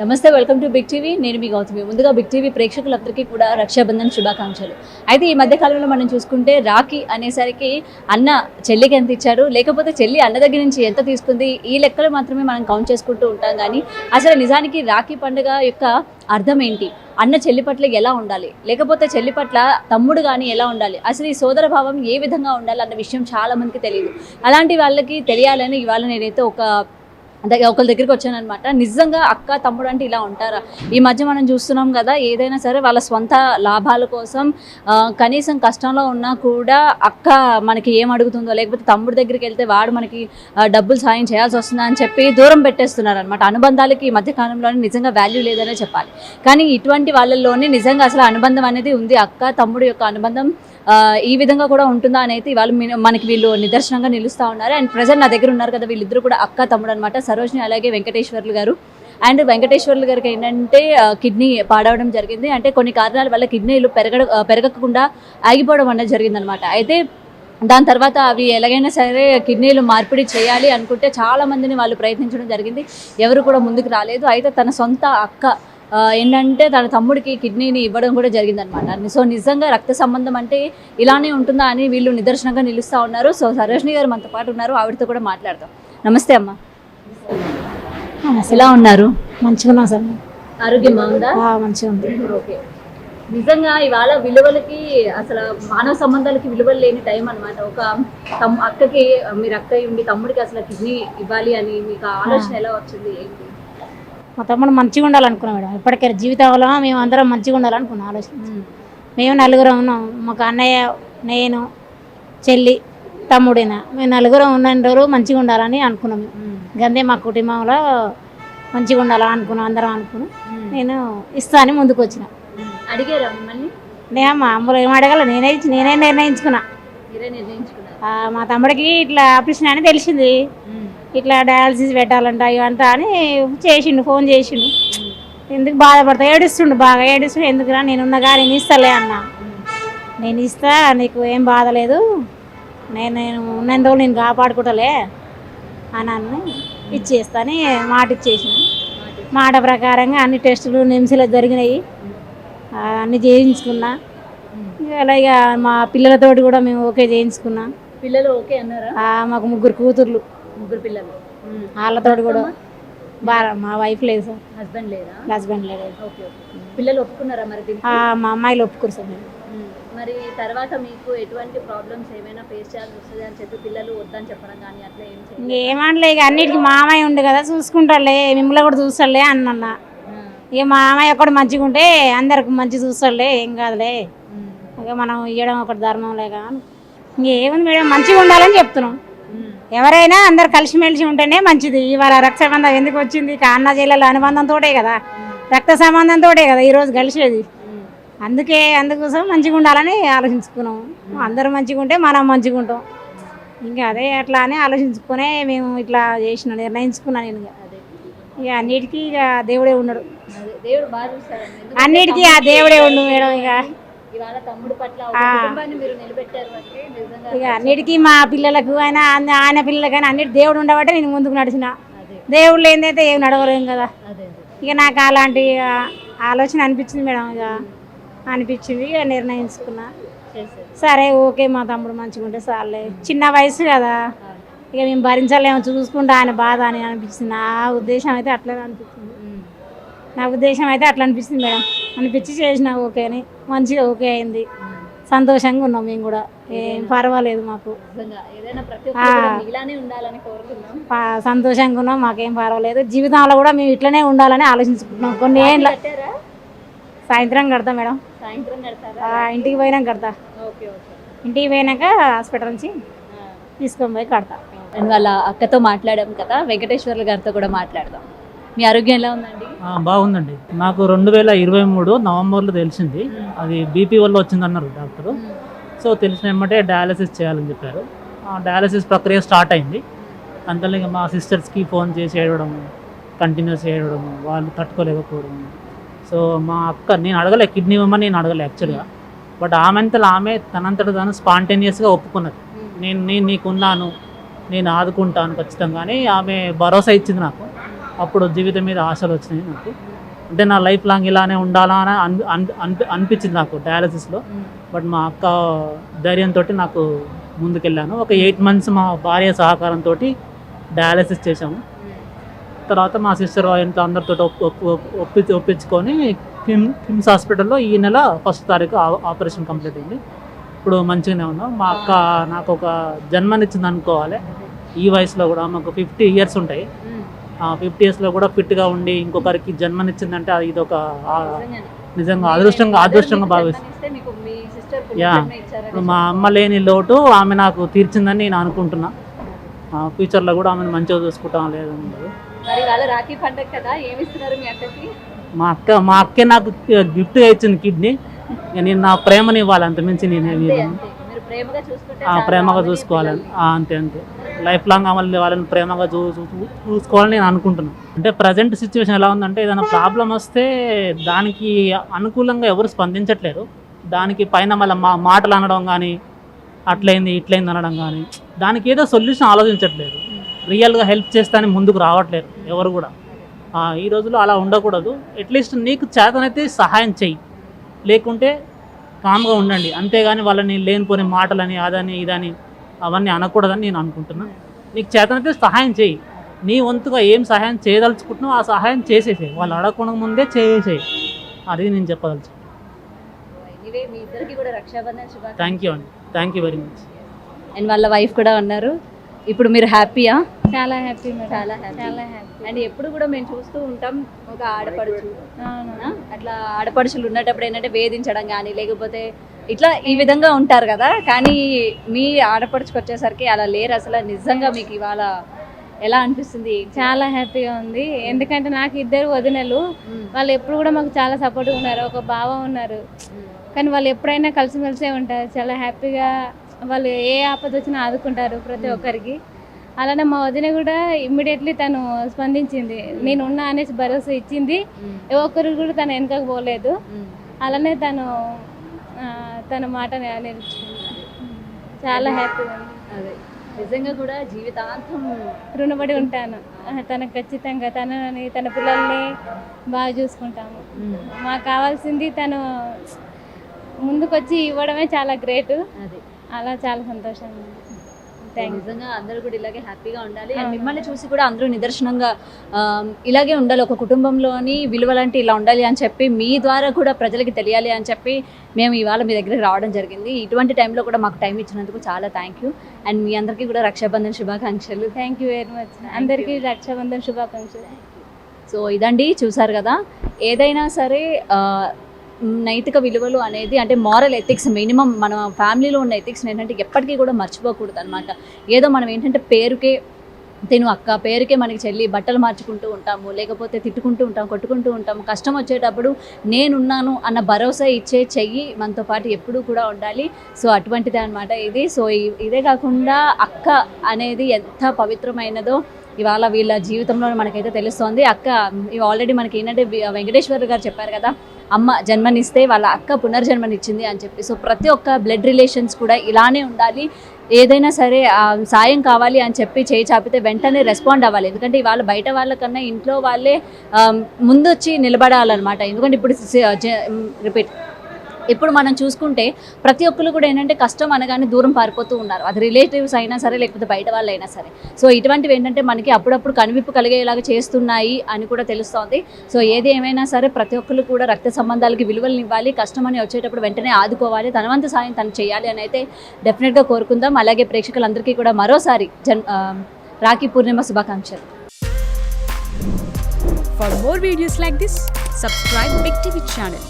నమస్తే, welcome to big TV. నేను మీ గౌతమి. ముందుగా బిగ్ టీవీ ప్రేక్షకులందరికీ కూడా రక్షాబంధన్ శుభాకాంక్షలు. అయితే ఈ మధ్య కాలంలో మనం చూసుకుంటే రాఖీ అనేసరికి అన్న చెల్లికి ఎంత ఇచ్చాడు, లేకపోతే చెల్లి అన్న దగ్గర నుంచి ఎంత తీసుకుంది, ఈ లెక్కలు మాత్రమే మనం కౌంట్ చేసుకుంటూ ఉంటాం. కానీ అసలు నిజానికి రాఖీ పండుగ యొక్క అర్థం ఏంటి, అన్న చెల్లి పట్ల ఎలా ఉండాలి, లేకపోతే చెల్లి పట్ల తమ్ముడు కానీ ఎలా ఉండాలి, అసలు ఈ సోదర భావం ఏ విధంగా ఉండాలి అన్న విషయం చాలా మందికి తెలియదు. అలాంటి వాళ్ళకి తెలియాలని ఇవాళ నేనైతే ఒకరి దగ్గరికి వచ్చానమాట. నిజంగా అక్క తమ్ముడు అంటే ఇలా ఉంటారా? ఈ మధ్య మనం చూస్తున్నాం కదా, ఏదైనా సరే వాళ్ళ స్వంత లాభాల కోసం కనీసం కష్టంలో ఉన్నా కూడా అక్క మనకి ఏం అడుగుతుందో, లేకపోతే తమ్ముడి దగ్గరికి వెళ్తే వాడు మనకి డబ్బులు సాయం చేయాల్సి వస్తుందా అని చెప్పి దూరం పెట్టేస్తున్నారు అనమాట. అనుబంధాలకి ఈ మధ్య కాలంలోనే నిజంగా వాల్యూ లేదనే చెప్పాలి. కానీ ఇటువంటి వాళ్ళల్లోనే నిజంగా అసలు అనుబంధం అనేది ఉంది. అక్క తమ్ముడు యొక్క అనుబంధం ఈ విధంగా కూడా ఉంటుందా అని అయితే ఇవాళ మనకి వీళ్ళు నిదర్శనంగా నిలుస్తూ ఉన్నారు. అండ్ ప్రజెంట్ నా దగ్గర ఉన్నారు కదా, వీళ్ళిద్దరు కూడా అక్క తమ్ముడు అనమాట. సరోజిని అలాగే వెంకటేశ్వర్లు గారు. అండ్ వెంకటేశ్వర్లు గారికి ఏంటంటే కిడ్నీ పాడవడం జరిగింది. అంటే కొన్ని కారణాల వల్ల కిడ్నీలు పెరగకుండా ఆగిపోవడం అనేది జరిగిందనమాట. అయితే దాని తర్వాత అవి ఎలాగైనా సరే కిడ్నీలు మార్పిడి చేయాలి అనుకుంటే చాలా మందిని వాళ్ళు ప్రయత్నించడం జరిగింది. ఎవరు కూడా ముందుకు రాలేదు. అయితే తన సొంత అక్క ఏంటంటే తన తమ్ముడికి కిడ్నీని ఇవ్వడం కూడా జరిగిందనమాట. సో నిజంగా రక్త సంబంధం అంటే ఇలానే ఉంటుందా అని వీళ్ళు నిదర్శనంగా నిలుస్తూ ఉన్నారు. సో సరోజిని గారు మనతో పాటు ఉన్నారు, ఆవిడతో కూడా మాట్లాడతాం. నమస్తే అమ్మ, ఎలా ఉన్నారు? మంచిగా ఉన్నాం సార్. ఆరోగ్యం బాగుందా? మంచిగా ఉంది. ఓకే. నిజంగా ఇవాళ విలువలకి, అసలు మానవ సంబంధాలకి విలువలు లేని టైం అనమాట. ఒక అక్కకి, మీరు అక్క ఉండి తమ్ముడికి అసలు కిడ్నీ ఇవ్వాలి అని మీకు ఆలోచన ఎలా వచ్చింది, ఏంటి? మా తమ్ముడు మంచిగా ఉండాలనుకున్నాం మేడం. ఇప్పటికే జీవితంలో మేము అందరం మంచిగా ఉండాలనుకున్నాం ఆలోచన. మేము నలుగురం ఉన్నాం. మాకు అన్నయ్య, నేను, చెల్లి, తమ్ముడిన మేము నలుగురం ఉన్నందరూ మంచిగా ఉండాలని అనుకున్నాం. గందే మా కుటుంబంలో మంచిగా ఉండాలని అనుకున్నాం, అందరం అనుకున్నాం. నేను ఇస్తా అని ముందుకు వచ్చిన. అడిగారా మిమ్మల్ని? నేను మా అమ్మలో ఏం అడగాల, నేనే నిర్ణయించుకున్నా. మా తమ్ముడికి ఇట్లా ఆపరేషన్ అని తెలిసింది, ఇట్లా డయాలసిస్ పెట్టాలంట ఇవంతా అని చేసిండు, ఫోన్ చేసిండు. ఎందుకు బాధపడతా, ఏడుస్తుండు, బాగా ఏడుస్తుండు. ఎందుకురా, నేనున్నగా నేను ఇస్తాలే అన్న. నేను ఇస్తా, నీకు ఏం బాధ లేదు, నేను ఉన్నంత రోజులు నేను కాపాడుకుంటలే అని ఇచ్చేస్తాని మాట ఇచ్చేసిన. మాట ప్రకారంగా అన్ని టెస్టులు నిమిషాలు జరిగినాయి, అన్నీ చేయించుకున్నా. అలాగే మా పిల్లలతోటి కూడా మేము ఓకే చేయించుకున్నా. పిల్లలు ఓకే అన్నారా? మాకు ముగ్గురు కూతుర్లు, ముగ్గురు పిల్లలు. వాళ్ళతోటి కూడా బాగా. మా వైఫ్ లేదు సార్. హస్బెండ్ లేదా? హస్బెండ్ లేదు. ఓకే. పిల్లలు ఒప్పుకున్నారా మరి? మా అమ్మాయిలు ఒప్పుకోరు సార్. మరి తర్వాత మీకు ఎటువంటి ప్రాబ్లమ్స్ ఏమైనా ఫేస్ చేయాల్సి వస్తుంది అని చెప్పి పిల్లలు వద్దని చెప్పడం కానీ అట్లా ఏమనలే. ఇక అన్నిటికీ మామయ్య ఉండు కదా, చూసుకుంటారులే, మిమ్మల్ని కూడా చూస్తాడులే అన్న. ఇక మామయ్య ఒక్కడు మంచిగా ఉంటే అందరికి మంచి చూస్తాడులే, ఏం కాదులే, ఇక మనం ఇవ్వడం ఒకటి ధర్మంలే కానీ ఇంకేముంది మేడం, మంచిగా ఉండాలని చెప్తున్నాం. ఎవరైనా అందరు కలిసిమెలిసి ఉంటేనే మంచిది. ఇవాళ రక్తబంధం ఎందుకు వచ్చింది? అన్న చెల్లెల అనుబంధంతోటే కదా, రక్త సంబంధంతో కదా ఈరోజు కలిసేది. అందుకోసం మంచిగా ఉండాలని ఆలోచించుకున్నాం. అందరూ మంచిగా ఉంటే మనం మంచిగా ఉంటాం. ఇంకా అదే అట్లా అని ఆలోచించుకునే మేము ఇట్లా చేసిన, నిర్ణయించుకున్నాను నేను. ఇక అన్నిటికీ ఇక దేవుడే ఉన్నాడు, అన్నిటికీ ఆ దేవుడే ఉండు మేడం. ఇక అన్నిటికీ మా పిల్లలకు అయినా ఆయన పిల్లలకైనా అన్నిటి దేవుడు ఉండబట్టే నేను ముందుకు నడిచిన. దేవుడు లేనిదైతే ఏం నడవలేం కదా. ఇక నాకు అలాంటి ఆలోచన అనిపించింది మేడం. ఇక అనిపించింది, ఇక నిర్ణయించుకున్నా. సరే ఓకే, మా తమ్ముడు మంచిగా ఉంటే చాలే, చిన్న వయసు కదా, ఇక మేము భరించలేము, చూసుకుంటా ఆయన బాధ అని అనిపించింది. నా ఉద్దేశం అయితే అట్లనే అనిపించింది. మేడం. అనిపించి చేసిన ఓకే అని, మంచిగా ఓకే అయింది. సంతోషంగా ఉన్నాం మేము కూడా, ఏం పర్వాలేదు మాకు. సంతోషంగా ఉన్నాం, మాకేం పర్వాలేదు. జీవితంలో కూడా మేము ఇట్లనే ఉండాలని ఆలోచించుకుంటున్నాం. కొన్ని ఏళ్ళ సాయంత్రం కడతా మేడం. ఇంటికి పోయినాక కడతా. ఇంటికి పోయినాక హాస్పిటల్ నుంచి తీసుకొని పోయి కడతా. వాళ్ళ అక్కతో మాట్లాడాం కదా, వెంకటేశ్వర్లు గారితో కూడా మాట్లాడదాం. మీ ఆరోగ్యం ఎలా ఉందండి? బాగుందండి. నాకు 2023 నవంబర్లో తెలిసింది. అది బీపీ వల్ల వచ్చిందన్నారు డాక్టరు. సో తెలిసిన వెంబటే డయాలసిస్ చేయాలని చెప్పారు. డయాలసిస్ ప్రక్రియ స్టార్ట్ అయింది. అంతలో మా సిస్టర్స్కి ఫోన్ చేసి ఏడవడం, కంటిన్యూస్ ఏడవడం, వాళ్ళు తట్టుకోలేకపోవడం. సో మా అక్క, నేను అడగలే కిడ్నీ ఇవ్వమని, నేను అడగలే యాక్చువల్గా. బట్ ఆమె తనంతట తాను స్పాంటేనియస్గా ఒప్పుకున్నది. నేను నీకున్నాను, నేను ఆదుకుంటాను ఖచ్చితంగా అని ఆమె భరోసా ఇచ్చింది నాకు. అప్పుడు జీవితం మీద ఆశలు వచ్చినాయి నాకు. అంటే నా లైఫ్ లాంగ్ ఇలానే ఉండాలా అని అనిపించింది నాకు డయాలసిస్లో. బట్ మా అక్క ధైర్యంతో నాకు ముందుకెళ్ళాను. ఒక 8 months మా భార్య సహకారంతో డయాలసిస్ చేశాము. తర్వాత మా సిస్టర్ ఇంట్లో అందరితో ఒప్పించుకొని కిమ్స్ హాస్పిటల్లో ఈ నెల 1st తారీఖు ఆపరేషన్ కంప్లీట్ అయింది. ఇప్పుడు మంచిగానే ఉన్నాం. మా అక్క నాకు ఒక జన్మనిచ్చింది అనుకోవాలి. ఈ వయసులో కూడా మాకు 50 years ఉంటాయి. 50 yearsలో కూడా ఫిట్గా ఉండి ఇంకొకరికి జన్మనిచ్చిందంటే అది ఇదొక నిజంగా అదృష్టంగా భావిస్తాను. యా, ఇప్పుడు మా అమ్మ లేని లోటు ఆమె నాకు తీర్చిందని నేను అనుకుంటున్నా. ఫ్యూచర్లో కూడా ఆమెను మంచిగా చూసుకుంటాం లేదని. మరి వాళ్ళ రాఖీ పండుగ కదా, ఏమి ఇస్తున్నారు మీ అక్కకి? మా అక్కే నాకు గిఫ్ట్గా ఇచ్చింది కిడ్నీ. నేను నా ప్రేమని ఇవ్వాలి, అంతమించి నేను ప్రేమగా చూసుకోవాలని. అంతే లైఫ్ లాంగ్ వాళ్ళని ప్రేమగా చూసుకోవాలని నేను అనుకుంటున్నాను. అంటే ప్రజెంట్ సిచ్యువేషన్ ఎలా ఉందంటే ఏదైనా ప్రాబ్లం వస్తే దానికి అనుకూలంగా ఎవరు స్పందించట్లేరు. దానికి పైన మళ్ళీ మాటలు అనడం కానీ అట్లయింది ఇట్లయింది అనడం కానీ దానికి ఏదో సొల్యూషన్ ఆలోచించట్లేదు. రియల్గా హెల్ప్ చేస్తానే ముందుకు రావట్లేరు ఎవరు కూడా. ఈ రోజుల్లో అలా ఉండకూడదు. అట్లీస్ట్ నీకు చేతనైతే సహాయం చెయ్యి, లేకుంటే కామ్గా ఉండండి. అంతేగాని వాళ్ళని లేనిపోని మాటలని అదని ఇదని అవన్నీ అనకూడదని నేను అనుకుంటున్నాను. నీకు చేతనైతే సహాయం చెయ్యి. నీ వంతుగా ఏం సహాయం చేయదలుచుకుంటున్నావు ఆ సహాయం చేసేసేయి. వాళ్ళు అడగకుండా ముందే చేసేయి. అది నేను చెప్పదలుచుకున్నాను. థ్యాంక్ యూ అండి. Thank you very much. And వాళ్ళ వైఫ్ కూడా ఉన్నారు. ఇప్పుడు మీరు హ్యాపీయా? చాలా హ్యాపీ, చాలా హ్యాపీ. అండ్ ఎప్పుడు కూడా మేము చూస్తూ ఉంటాం ఒక ఆడపడుచు అట్లా ఆడపడుచులు ఉన్నప్పుడు ఏంటంటే వేధించడం కానీ లేకపోతే ఇట్లా ఈ విధంగా ఉంటారు కదా. కానీ మీ ఆడపడుచుకు వచ్చేసరికి అలా లేరు అసలు. నిజంగా మీకు ఇవాళ ఎలా అనిపిస్తుంది? చాలా హ్యాపీగా ఉంది. ఎందుకంటే నాకు 2 వదినలు, వాళ్ళు ఎప్పుడు కూడా మాకు చాలా సపోర్ట్గా ఉన్నారు. ఒక బావ ఉన్నారు, కానీ వాళ్ళు ఎప్పుడైనా కలిసిమెలిసే ఉంటారు. చాలా హ్యాపీగా వాళ్ళు ఏ ఆపద వచ్చినా ఆదుకుంటారు ప్రతి ఒక్కరికి. అలానే మా వదిన కూడా ఇమ్మీడియట్లీ తను స్పందించింది, నేను ఉన్నా అనేసి భరోసా ఇచ్చింది. ఏ ఒక్కరు కూడా తను వెనకకు పోలేదు. అలానే తన మాట నేర్చుకుంది. చాలా హ్యాపీగా ఉంది. అదే నిజంగా కూడా జీవితాంతం రుణపడి ఉంటాను తనకు. ఖచ్చితంగా తనని తన పిల్లల్ని బాగా చూసుకుంటాము. మాకు కావాల్సింది తను ముందుకొచ్చి ఇవ్వడమే చాలా గ్రేట్. అది అలా చాలా సంతోషంగా ఉంది. నిజంగా అందరూ కూడా ఇలాగే హ్యాపీగా ఉండాలి. అండ్ మిమ్మల్ని చూసి కూడా అందరూ నిదర్శనంగా ఇలాగే ఉండాలి, ఒక కుటుంబంలోని విలువలంటే ఇలా ఉండాలి అని చెప్పి మీ ద్వారా కూడా ప్రజలకి తెలియాలి అని చెప్పి మేము ఇవాళ మీ దగ్గరికి రావడం జరిగింది. ఇటువంటి టైంలో కూడా మాకు టైం ఇచ్చినందుకు చాలా థ్యాంక్ యూ. అండ్ మీ అందరికీ కూడా రక్షాబంధన్ శుభాకాంక్షలు. Thank you very much. అందరికీ రక్షాబంధన్ శుభాకాంక్షలు. సో ఇదండి, చూసారు కదా. ఏదైనా సరే నైతిక విలువలు అనేది అంటే మారల్ ఎథిక్స్ మినిమం మన ఫ్యామిలీలో ఉన్న ఎథిక్స్ ఏంటంటే ఎప్పటికీ కూడా మర్చిపోకూడదు అనమాట. ఏదో మనం ఏంటంటే పేరుకే తిను అక్క, పేరుకే మనకి చెల్లి, బట్టలు మార్చుకుంటూ ఉంటాము, లేకపోతే తిట్టుకుంటూ ఉంటాం, కొట్టుకుంటూ ఉంటాము. కష్టం వచ్చేటప్పుడు నేనున్నాను అన్న భరోసా ఇచ్చే చెయ్యి మనతో పాటు ఎప్పుడూ కూడా ఉండాలి. సో అటువంటిదే అనమాట ఇది. సో ఇదే కాకుండా అక్క అనేది ఎంత పవిత్రమైనదో ఇవాళ వీళ్ళ జీవితంలో మనకైతే తెలుస్తోంది. అక్క ఆల్రెడీ మనకి ఏంటంటే వెంకటేశ్వర గారు చెప్పారు కదా, అమ్మ జన్మనిస్తే వాళ్ళ అక్క పునర్జన్మనిచ్చింది అని చెప్పి. సో ప్రతి ఒక్క బ్లడ్ రిలేషన్స్ కూడా ఇలానే ఉండాలి. ఏదైనా సరే సాయం కావాలి అని చెప్పి చేయి చాపితే వెంటనే రెస్పాండ్ అవ్వాలి. ఎందుకంటే ఇవాళ బయట వాళ్ళకన్నా ఇంట్లో వాళ్ళే ముందొచ్చి నిలబడాలన్నమాట. ఎందుకంటే ఇప్పుడు మనం చూసుకుంటే ప్రతి ఒక్కరు కూడా ఏంటంటే కష్టం అనగానే దూరం పారిపోతూ ఉన్నారు. అది రిలేటివ్స్ అయినా సరే లేకపోతే బయట వాళ్ళు అయినా సరే. సో ఇటువంటివి ఏంటంటే మనకి అప్పుడప్పుడు కనువిప్పు కలిగేలాగా చేస్తున్నాయి అని కూడా తెలుస్తోంది. సో ఏది ఏమైనా సరే ప్రతి ఒక్కరు కూడా రక్త సంబంధాలకి విలువలు ఇవ్వాలి. కష్టం అని వచ్చేటప్పుడు వెంటనే ఆదుకోవాలి. తనవంతు సాయం తను చేయాలి అని అయితే డెఫినెట్గా కోరుకుందాం. అలాగే ప్రేక్షకులందరికీ కూడా మరోసారి రాఖీ పూర్ణిమ శుభాకాంక్షలు. For more videos like this, subscribe Big TV channel.